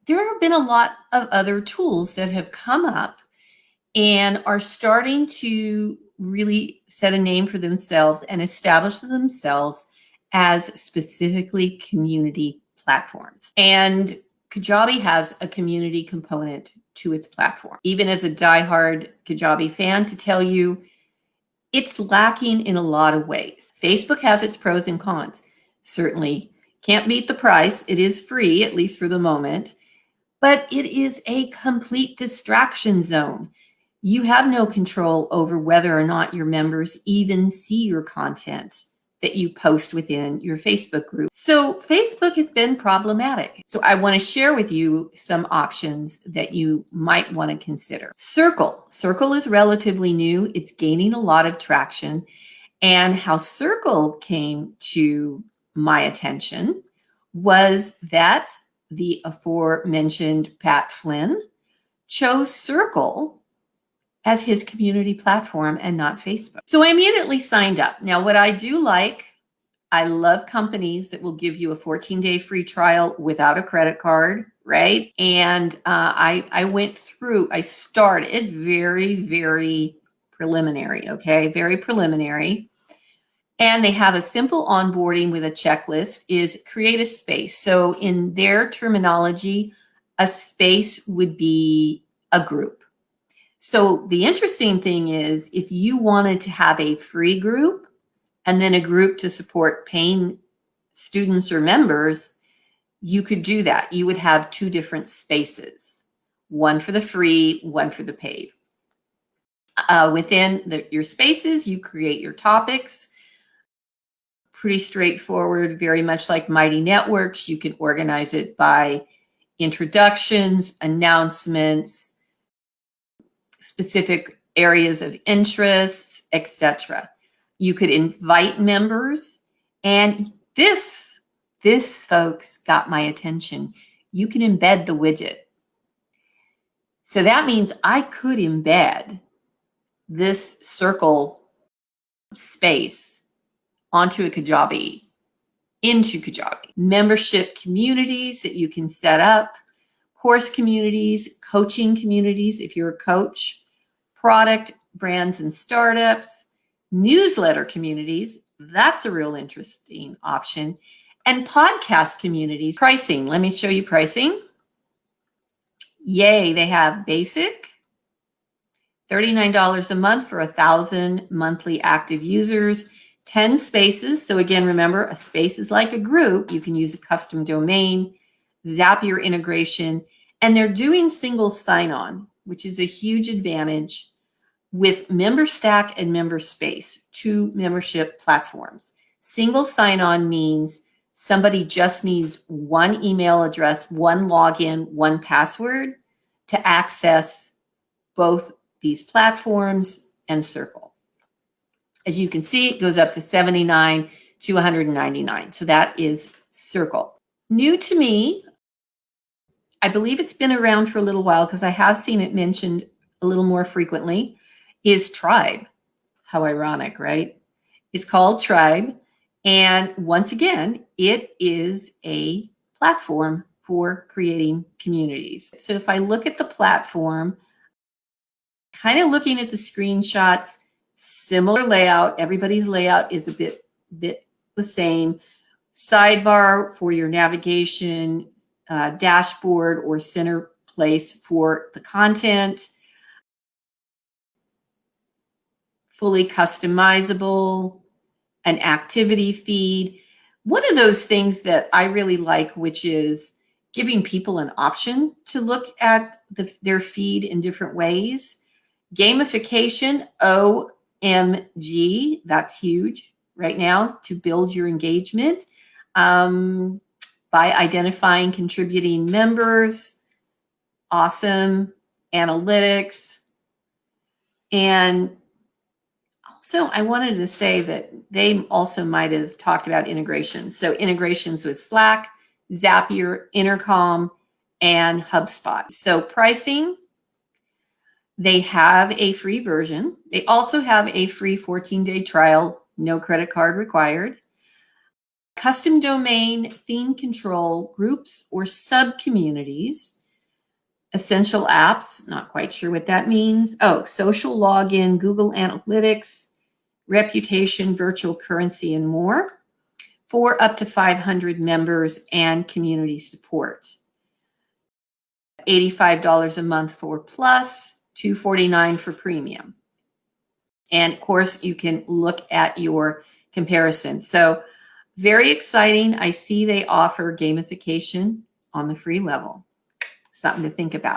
there have been a lot of other tools that have come up and are starting to really set a name for themselves and establish themselves as specifically community platforms. And Kajabi has a community component to its platform. Even as a diehard Kajabi fan, to tell you, it's lacking in a lot of ways. Facebook has its pros and cons. Certainly can't beat the price. It is free, at least for the moment, but it is a complete distraction zone. You have no control over whether or not your members even see your content that you post within your Facebook group. So Facebook has been problematic. So I want to share with you some options that you might want to consider. Circle. Circle is relatively new. It's gaining a lot of traction. And how Circle came to my attention was that the aforementioned Pat Flynn chose Circle as his community platform and not Facebook. So I immediately signed up. Now, what I do like, I love companies that will give you a 14-day free trial without a credit card, right? And I went through, I started very, very preliminary, okay? Very preliminary. And they have a simple onboarding with a checklist is create a space. So in their terminology, a space would be a group. So the interesting thing is if you wanted to have a free group and then a group to support paying students or members, you could do that. You would have two different spaces, one for the free, one for the paid. Within your spaces, you create your topics. Pretty straightforward, very much like Mighty Networks. You can organize it by introductions, announcements, specific areas of interest, etc. You could invite members, and this folks got my attention. You can embed the widget. So that means I could embed this circle space onto a Kajabi, into Kajabi. Membership communities that you can set up, course communities, coaching communities if you're a coach, product, brands, and startups, newsletter communities, that's a real interesting option, and podcast communities. Pricing, let me show you pricing. Yay, they have basic, $39 a month for 1,000 monthly active users, 10 spaces. So again, remember, a space is like a group. You can use a custom domain, Zapier integration, and they're doing single sign-on, which is a huge advantage with MemberStack and MemberSpace, two membership platforms. Single sign-on means somebody just needs one email address, one login, one password to access both these platforms and Circle. As you can see, it goes up to $79 to $199. So that is Circle. New to me, I believe it's been around for a little while because I have seen it mentioned a little more frequently, is Tribe. How ironic, right? It's called Tribe. And once again, it is a platform for creating communities. So if I look at the platform, kind of looking at the screenshots, similar layout. Everybody's layout is a bit the same. Sidebar for your navigation, dashboard or center place for the content. Fully customizable, an activity feed. One of those things that I really like, which is giving people an option to look at their feed in different ways. Gamification, OMG, that's huge right now to build your engagement by identifying contributing members. Awesome. Analytics. And also, I wanted to say that they also might have talked about integrations. So integrations with Slack, Zapier, Intercom, and HubSpot. So pricing, they have a free version. They also have a free 14-day trial, no credit card required. Custom domain, theme control, groups or sub-communities. Essential apps, not quite sure what that means. Oh, social login, Google Analytics, reputation, virtual currency, and more for up to 500 members and community support. $85 a month for Plus, $249 for Premium. And of course, you can look at your comparison. So very exciting. I see they offer gamification on the free level. Something to think about.